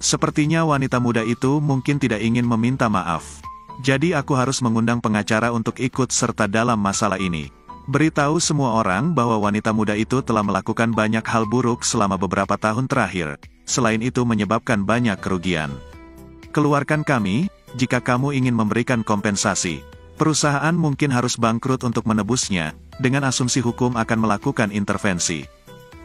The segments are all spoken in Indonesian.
Sepertinya wanita muda itu mungkin tidak ingin meminta maaf. Jadi aku harus mengundang pengacara untuk ikut serta dalam masalah ini. Beritahu semua orang bahwa wanita muda itu telah melakukan banyak hal buruk selama beberapa tahun terakhir. Selain itu menyebabkan banyak kerugian. Keluarkan kami, jika kamu ingin memberikan kompensasi. Perusahaan mungkin harus bangkrut untuk menebusnya, dengan asumsi hukum akan melakukan intervensi.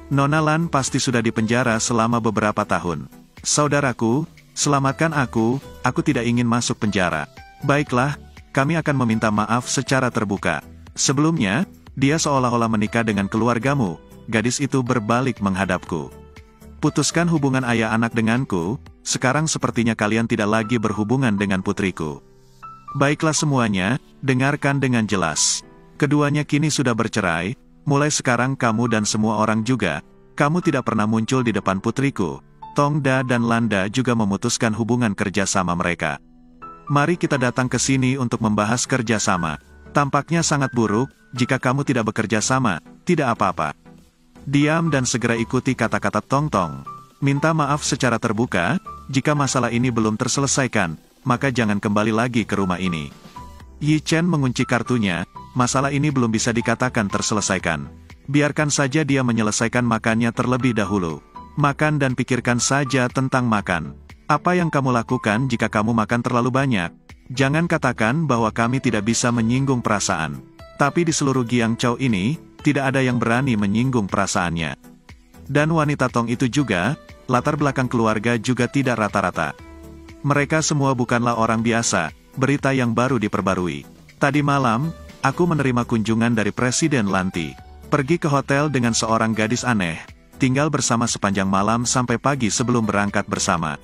Nona Lan pasti sudah dipenjara selama beberapa tahun. Saudaraku, selamatkan aku tidak ingin masuk penjara. Baiklah, kami akan meminta maaf secara terbuka. Sebelumnya, dia seolah-olah menikah dengan keluargamu. Gadis itu berbalik menghadapku. Putuskan hubungan ayah anak denganku, sekarang sepertinya kalian tidak lagi berhubungan dengan putriku. Baiklah semuanya, dengarkan dengan jelas. Keduanya kini sudah bercerai, mulai sekarang kamu dan semua orang juga, kamu tidak pernah muncul di depan putriku. Tong Da dan Landa juga memutuskan hubungan kerjasama mereka. Mari kita datang ke sini untuk membahas kerjasama. Tampaknya sangat buruk, jika kamu tidak bekerja sama, tidak apa-apa. Diam dan segera ikuti kata-kata Tong Tong. Minta maaf secara terbuka, jika masalah ini belum terselesaikan, maka jangan kembali lagi ke rumah ini. Yi Chen mengunci kartunya, masalah ini belum bisa dikatakan terselesaikan. Biarkan saja dia menyelesaikan makannya terlebih dahulu. Makan dan pikirkan saja tentang makan. Apa yang kamu lakukan jika kamu makan terlalu banyak? Jangan katakan bahwa kami tidak bisa menyinggung perasaan. Tapi di seluruh Giangzhou ini, tidak ada yang berani menyinggung perasaannya. Dan wanita Tong itu juga, latar belakang keluarga juga tidak rata-rata. Mereka semua bukanlah orang biasa, berita yang baru diperbarui. Tadi malam, aku menerima kunjungan dari Presiden Lanti. Pergi ke hotel dengan seorang gadis aneh. Tinggal bersama sepanjang malam sampai pagi sebelum berangkat bersama.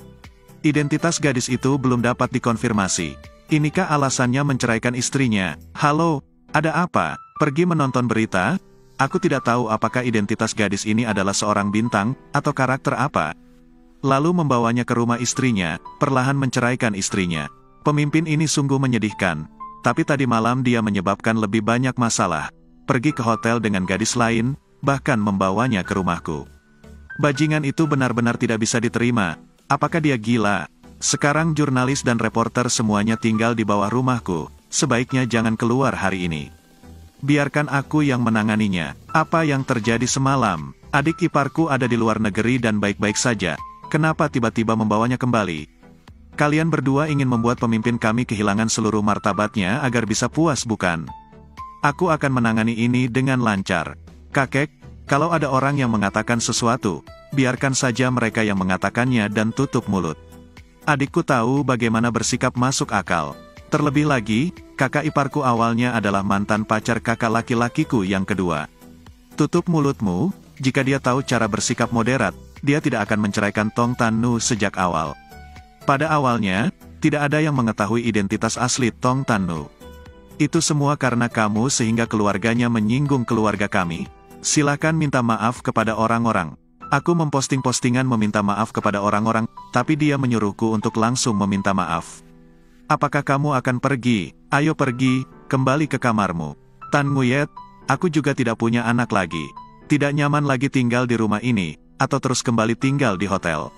Identitas gadis itu belum dapat dikonfirmasi. Inikah alasannya menceraikan istrinya? Halo, ada apa? Pergi menonton berita? Aku tidak tahu apakah identitas gadis ini adalah seorang bintang, atau karakter apa. Lalu membawanya ke rumah istrinya, perlahan menceraikan istrinya. Pemimpin ini sungguh menyedihkan. Tapi tadi malam dia menyebabkan lebih banyak masalah. Pergi ke hotel dengan gadis lain, bahkan membawanya ke rumahku. Bajingan itu benar-benar tidak bisa diterima. Apakah dia gila? Sekarang jurnalis dan reporter semuanya tinggal di bawah rumahku. Sebaiknya jangan keluar hari ini. Biarkan aku yang menanganinya. Apa yang terjadi semalam? Adik iparku ada di luar negeri dan baik-baik saja. Kenapa tiba-tiba membawanya kembali? Kalian berdua ingin membuat pemimpin kami kehilangan seluruh martabatnya agar bisa puas bukan? Aku akan menangani ini dengan lancar. Kakek, kalau ada orang yang mengatakan sesuatu, biarkan saja mereka yang mengatakannya dan tutup mulut. Adikku tahu bagaimana bersikap masuk akal. Terlebih lagi, kakak iparku awalnya adalah mantan pacar kakak laki-lakiku yang kedua. Tutup mulutmu, jika dia tahu cara bersikap moderat, dia tidak akan menceraikan Tong Tannu sejak awal. Pada awalnya, tidak ada yang mengetahui identitas asli Tong Tannu. Itu semua karena kamu sehingga keluarganya menyinggung keluarga kami. Silakan minta maaf kepada orang-orang. Aku memposting postingan meminta maaf kepada orang-orang, tapi dia menyuruhku untuk langsung meminta maaf. Apakah kamu akan pergi? Ayo pergi, kembali ke kamarmu. Tan Nguyet, aku juga tidak punya anak lagi. Tidak nyaman lagi tinggal di rumah ini, atau terus kembali tinggal di hotel.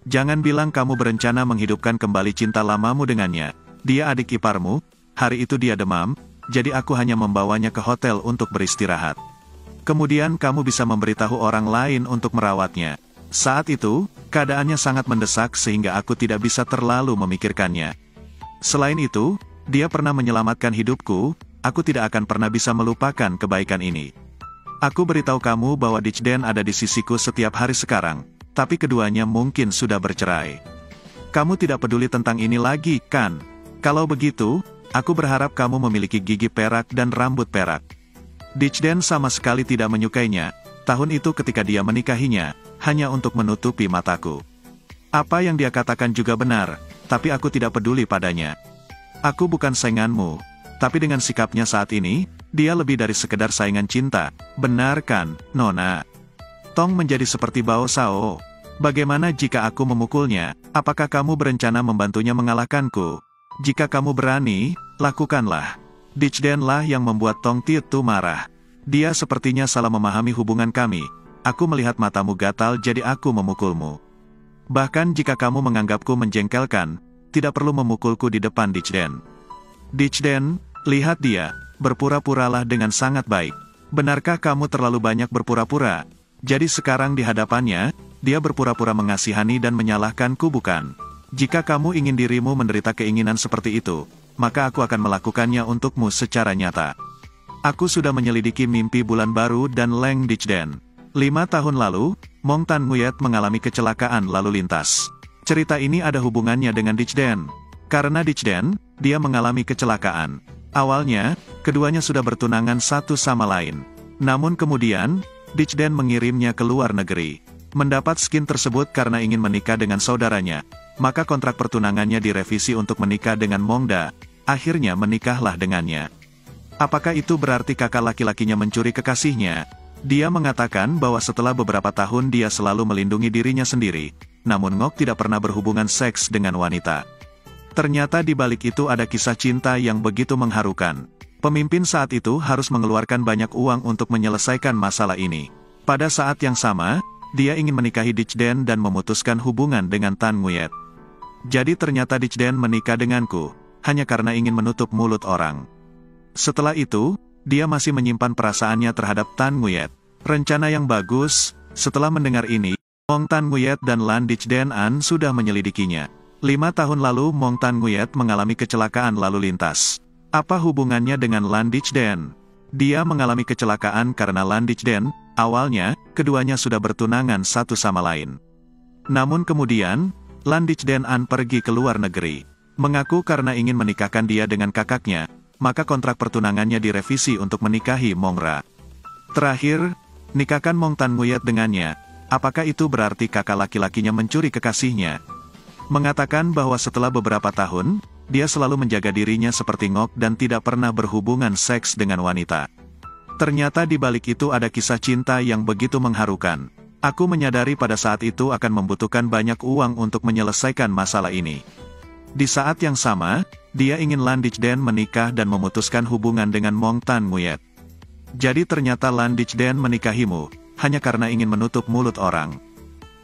Jangan bilang kamu berencana menghidupkan kembali cinta lamamu dengannya. Dia adik iparmu, hari itu dia demam, jadi aku hanya membawanya ke hotel untuk beristirahat. Kemudian kamu bisa memberitahu orang lain untuk merawatnya. Saat itu, keadaannya sangat mendesak sehingga aku tidak bisa terlalu memikirkannya. Selain itu, dia pernah menyelamatkan hidupku, aku tidak akan pernah bisa melupakan kebaikan ini. Aku beritahu kamu bahwa Dichden ada di sisiku setiap hari sekarang, tapi keduanya mungkin sudah bercerai. Kamu tidak peduli tentang ini lagi, kan? Kalau begitu, aku berharap kamu memiliki gigi perak dan rambut perak. Dichden sama sekali tidak menyukainya, tahun itu ketika dia menikahinya, hanya untuk menutupi mataku. Apa yang dia katakan juga benar, tapi aku tidak peduli padanya. Aku bukan sainganmu, tapi dengan sikapnya saat ini, dia lebih dari sekedar saingan cinta, benar kan, Nona? Tong menjadi seperti Bao Sao. Bagaimana jika aku memukulnya? Apakah kamu berencana membantunya mengalahkanku? Jika kamu berani, lakukanlah. Dichden lah yang membuat Tong Tietu marah. Dia sepertinya salah memahami hubungan kami. Aku melihat matamu gatal jadi aku memukulmu. Bahkan jika kamu menganggapku menjengkelkan, tidak perlu memukulku di depan Dichden. Dichden, lihat dia, berpura-puralah dengan sangat baik. Benarkah kamu terlalu banyak berpura-pura? Jadi sekarang di hadapannya, dia berpura-pura mengasihani dan menyalahkanku bukan? Jika kamu ingin dirimu menderita keinginan seperti itu, maka aku akan melakukannya untukmu secara nyata. Aku sudah menyelidiki mimpi bulan baru dan Leng Dichden. 5 tahun lalu, Mong Tan Nguyet mengalami kecelakaan lalu lintas. Cerita ini ada hubungannya dengan Dichden. Karena Dichden, dia mengalami kecelakaan. Awalnya, keduanya sudah bertunangan satu sama lain. Namun kemudian, Dichden mengirimnya ke luar negeri. Mendapat skin tersebut karena ingin menikah dengan saudaranya. Maka kontrak pertunangannya direvisi untuk menikah dengan Mongda. Akhirnya menikahlah dengannya. Apakah itu berarti kakak laki-lakinya mencuri kekasihnya? Dia mengatakan bahwa setelah beberapa tahun dia selalu melindungi dirinya sendiri, namun Ngok tidak pernah berhubungan seks dengan wanita. Ternyata di balik itu ada kisah cinta yang begitu mengharukan. Pemimpin saat itu harus mengeluarkan banyak uang untuk menyelesaikan masalah ini. Pada saat yang sama, dia ingin menikahi Dichden dan memutuskan hubungan dengan Tan Nguyet. Jadi ternyata Dichden menikah denganku, hanya karena ingin menutup mulut orang. Setelah itu, dia masih menyimpan perasaannya terhadap Tan Nguyet. Rencana yang bagus. Setelah mendengar ini, Mong Tan Nguyet dan Lan Dichden An sudah menyelidikinya. 5 tahun lalu Mong Tan Nguyet mengalami kecelakaan lalu lintas. Apa hubungannya dengan Lan Dichden? Dia mengalami kecelakaan karena Lan Dichden, awalnya, keduanya sudah bertunangan satu sama lain. Namun kemudian, Lan Dichden An pergi ke luar negeri. Mengaku karena ingin menikahkan dia dengan kakaknya, maka kontrak pertunangannya direvisi untuk menikahi Mongra. Terakhir, nikahkan Mong Tan Nguyet dengannya. Apakah itu berarti kakak laki-lakinya mencuri kekasihnya? Mengatakan bahwa setelah beberapa tahun, dia selalu menjaga dirinya seperti Ngok dan tidak pernah berhubungan seks dengan wanita. Ternyata di balik itu ada kisah cinta yang begitu mengharukan. Aku menyadari pada saat itu akan membutuhkan banyak uang untuk menyelesaikan masalah ini. Di saat yang sama, dia ingin Lan Dichden menikah dan memutuskan hubungan dengan Mong Tan Nguyet. Jadi ternyata Lan Dichden menikahimu, hanya karena ingin menutup mulut orang.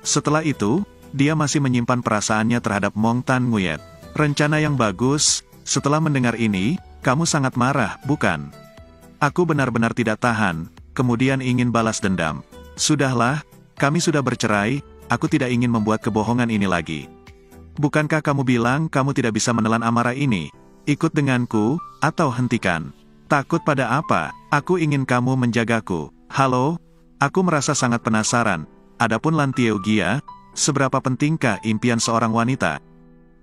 Setelah itu, dia masih menyimpan perasaannya terhadap Mong Tan Nguyet. Rencana yang bagus. Setelah mendengar ini, kamu sangat marah, bukan? Aku benar-benar tidak tahan, kemudian ingin balas dendam. Sudahlah, kami sudah bercerai, aku tidak ingin membuat kebohongan ini lagi. Bukankah kamu bilang kamu tidak bisa menelan amarah ini? Ikut denganku, atau hentikan. Takut pada apa? Aku ingin kamu menjagaku. Halo? Aku merasa sangat penasaran. Adapun Lan Tieugia, seberapa pentingkah impian seorang wanita?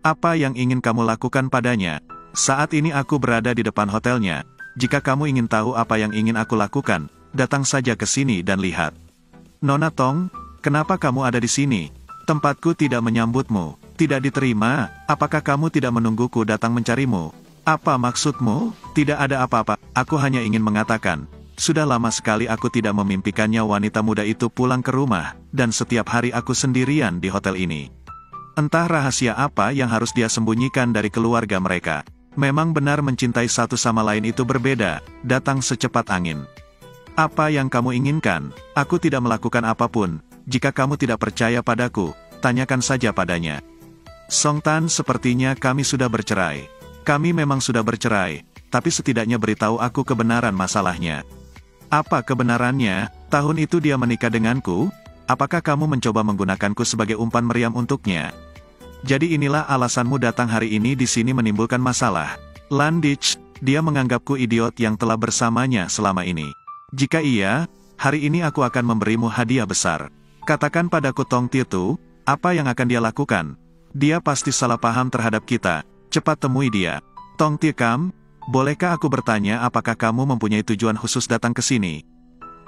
Apa yang ingin kamu lakukan padanya? Saat ini aku berada di depan hotelnya. Jika kamu ingin tahu apa yang ingin aku lakukan, datang saja ke sini dan lihat. Nona Tong, kenapa kamu ada di sini? Tempatku tidak menyambutmu. Tidak diterima, apakah kamu tidak menungguku datang mencarimu? Apa maksudmu? Tidak ada apa-apa, aku hanya ingin mengatakan. Sudah lama sekali aku tidak memimpikannya wanita muda itu pulang ke rumah, dan setiap hari aku sendirian di hotel ini. Entah rahasia apa yang harus dia sembunyikan dari keluarga mereka. Memang benar mencintai satu sama lain itu berbeda, datang secepat angin. Apa yang kamu inginkan? Aku tidak melakukan apapun. Jika kamu tidak percaya padaku, tanyakan saja padanya. Song Tan, sepertinya kami sudah bercerai. Kami memang sudah bercerai, tapi setidaknya beritahu aku kebenaran masalahnya. Apa kebenarannya? Tahun itu dia menikah denganku? Apakah kamu mencoba menggunakanku sebagai umpan meriam untuknya? Jadi inilah alasanmu datang hari ini di sini menimbulkan masalah. Lan Dich, dia menganggapku idiot yang telah bersamanya selama ini. Jika iya, hari ini aku akan memberimu hadiah besar. Katakan padaku Tong Tietu, apa yang akan dia lakukan? Dia pasti salah paham terhadap kita. Cepat temui dia. Tong Tie Kam, bolehkah aku bertanya apakah kamu mempunyai tujuan khusus datang ke sini?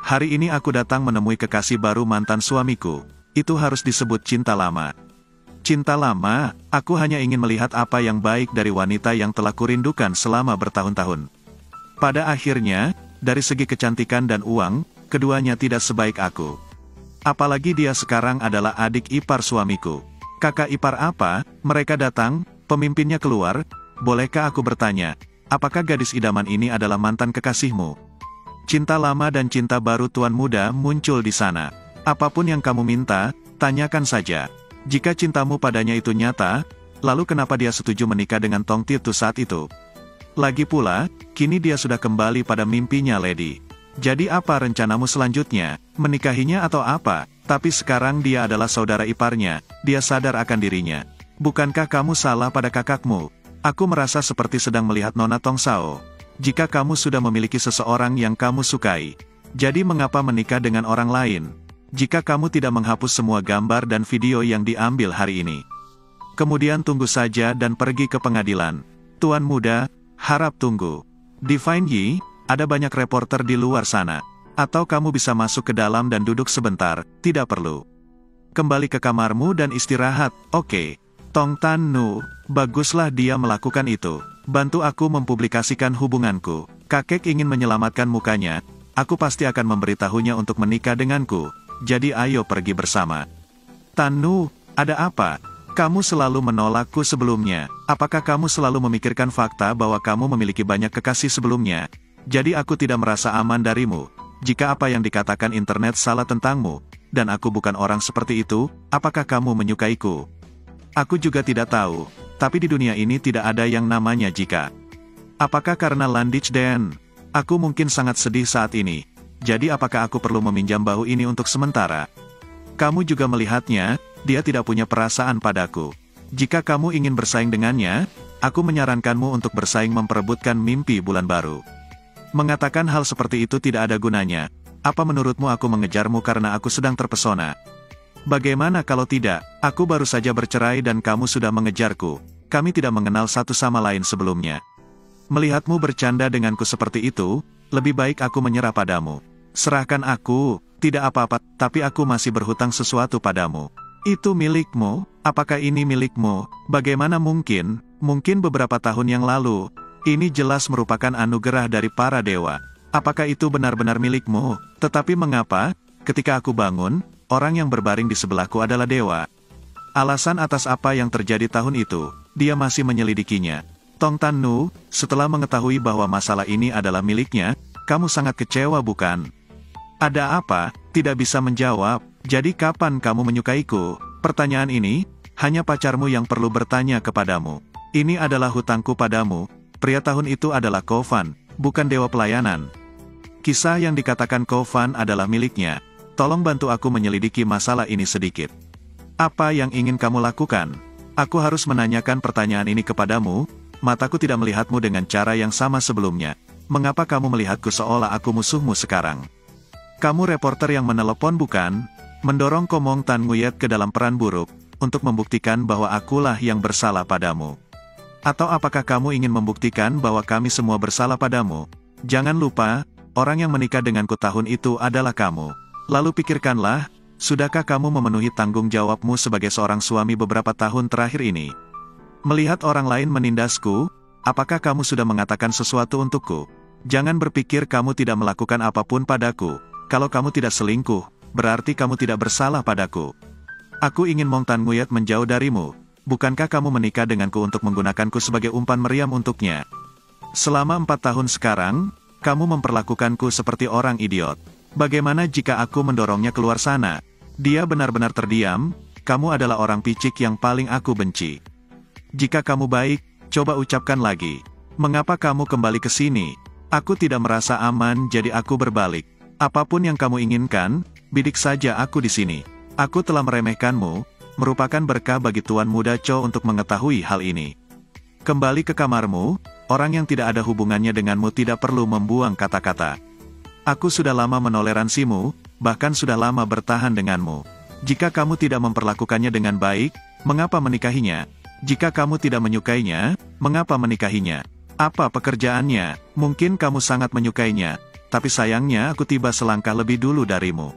Hari ini aku datang menemui kekasih baru mantan suamiku. Itu harus disebut cinta lama. Cinta lama, aku hanya ingin melihat apa yang baik dari wanita yang telah kurindukan selama bertahun-tahun. Pada akhirnya, dari segi kecantikan dan uang, keduanya tidak sebaik aku. Apalagi dia sekarang adalah adik ipar suamiku. Kakak ipar apa? Mereka datang, pemimpinnya keluar. Bolehkah aku bertanya, apakah gadis idaman ini adalah mantan kekasihmu? Cinta lama dan cinta baru tuan muda muncul di sana. Apapun yang kamu minta, tanyakan saja. Jika cintamu padanya itu nyata, lalu kenapa dia setuju menikah dengan Tong Titu saat itu? Lagi pula, kini dia sudah kembali pada mimpinya Lady. Jadi apa rencanamu selanjutnya? Menikahinya atau apa? Tapi sekarang dia adalah saudara iparnya, dia sadar akan dirinya. Bukankah kamu salah pada kakakmu? Aku merasa seperti sedang melihat Nona Tong Sao. Jika kamu sudah memiliki seseorang yang kamu sukai, jadi mengapa menikah dengan orang lain? Jika kamu tidak menghapus semua gambar dan video yang diambil hari ini. Kemudian tunggu saja dan pergi ke pengadilan. Tuan muda, harap tunggu. Divine Yi, ada banyak reporter di luar sana. Atau kamu bisa masuk ke dalam dan duduk sebentar, tidak perlu. Kembali ke kamarmu dan istirahat, oke. Tong Tan Nu, baguslah dia melakukan itu. Bantu aku mempublikasikan hubunganku. Kakek ingin menyelamatkan mukanya. Aku pasti akan memberitahunya untuk menikah denganku. Jadi ayo pergi bersama. Tan Nu, ada apa? Kamu selalu menolakku sebelumnya. Apakah kamu selalu memikirkan fakta bahwa kamu memiliki banyak kekasih sebelumnya? Jadi aku tidak merasa aman darimu. Jika apa yang dikatakan internet salah tentangmu, dan aku bukan orang seperti itu, apakah kamu menyukaiku? Aku juga tidak tahu, tapi di dunia ini tidak ada yang namanya jika. Apakah karena Landich Den? Aku mungkin sangat sedih saat ini. Jadi apakah aku perlu meminjam bahu ini untuk sementara? Kamu juga melihatnya, dia tidak punya perasaan padaku. Jika kamu ingin bersaing dengannya, aku menyarankanmu untuk bersaing memperebutkan mimpi bulan baru. Mengatakan hal seperti itu tidak ada gunanya. Apa menurutmu aku mengejarmu karena aku sedang terpesona? Bagaimana kalau tidak, aku baru saja bercerai dan kamu sudah mengejarku. Kami tidak mengenal satu sama lain sebelumnya. Melihatmu bercanda denganku seperti itu, lebih baik aku menyerah padamu. Serahkan aku, tidak apa-apa, tapi aku masih berhutang sesuatu padamu. Itu milikmu, apakah ini milikmu? Bagaimana mungkin? Mungkin beberapa tahun yang lalu. Ini jelas merupakan anugerah dari para dewa. Apakah itu benar-benar milikmu? Tetapi mengapa, ketika aku bangun, orang yang berbaring di sebelahku adalah dewa? Alasan atas apa yang terjadi tahun itu, dia masih menyelidikinya. Tong Tan Nu, setelah mengetahui bahwa masalah ini adalah miliknya, kamu sangat kecewa bukan? Ada apa? Tidak bisa menjawab. Jadi kapan kamu menyukaiku? Pertanyaan ini, hanya pacarmu yang perlu bertanya kepadamu. Ini adalah hutangku padamu. Pria tahun itu adalah Kovan, bukan dewa pelayanan. Kisah yang dikatakan Kovan adalah miliknya. Tolong bantu aku menyelidiki masalah ini sedikit. Apa yang ingin kamu lakukan? Aku harus menanyakan pertanyaan ini kepadamu. Mataku tidak melihatmu dengan cara yang sama sebelumnya. Mengapa kamu melihatku seolah aku musuhmu sekarang? Kamu reporter yang menelepon bukan? Mendorong Komong Tan Nguyet ke dalam peran buruk, untuk membuktikan bahwa akulah yang bersalah padamu. Atau apakah kamu ingin membuktikan bahwa kami semua bersalah padamu? Jangan lupa, orang yang menikah denganku tahun itu adalah kamu. Lalu pikirkanlah, sudahkah kamu memenuhi tanggung jawabmu sebagai seorang suami beberapa tahun terakhir ini? Melihat orang lain menindasku, apakah kamu sudah mengatakan sesuatu untukku? Jangan berpikir kamu tidak melakukan apapun padaku. Kalau kamu tidak selingkuh, berarti kamu tidak bersalah padaku. Aku ingin Mong Tan Nguyet menjauh darimu. Bukankah kamu menikah denganku untuk menggunakanku sebagai umpan meriam untuknya? Selama 4 tahun sekarang, kamu memperlakukanku seperti orang idiot. Bagaimana jika aku mendorongnya keluar sana? Dia benar-benar terdiam, kamu adalah orang picik yang paling aku benci. Jika kamu baik, coba ucapkan lagi. Mengapa kamu kembali ke sini? Aku tidak merasa aman jadi aku berbalik. Apapun yang kamu inginkan, bidik saja aku di sini. Aku telah meremehkanmu, merupakan berkah bagi Tuan Muda Cho untuk mengetahui hal ini. Kembali ke kamarmu, orang yang tidak ada hubungannya denganmu tidak perlu membuang kata-kata. Aku sudah lama menoleransimu, bahkan sudah lama bertahan denganmu. Jika kamu tidak memperlakukannya dengan baik, mengapa menikahinya? Jika kamu tidak menyukainya, mengapa menikahinya? Apa pekerjaannya? Mungkin kamu sangat menyukainya. Tapi sayangnya aku tiba selangkah lebih dulu darimu.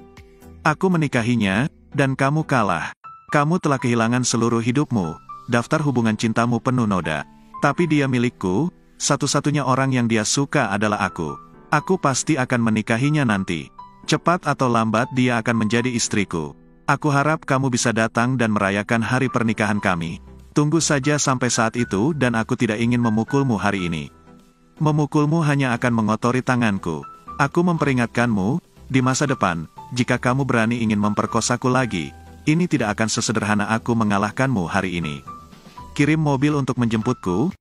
Aku menikahinya, dan kamu kalah. Kamu telah kehilangan seluruh hidupmu. Daftar hubungan cintamu penuh noda. Tapi dia milikku, satu-satunya orang yang dia suka adalah aku. Aku pasti akan menikahinya nanti. Cepat atau lambat dia akan menjadi istriku. Aku harap kamu bisa datang dan merayakan hari pernikahan kami. Tunggu saja sampai saat itu dan aku tidak ingin memukulmu hari ini. Memukulmu hanya akan mengotori tanganku. Aku memperingatkanmu, di masa depan, jika kamu berani ingin memperkosaku lagi, ini tidak akan sesederhana aku mengalahkanmu hari ini. Kirim mobil untuk menjemputku,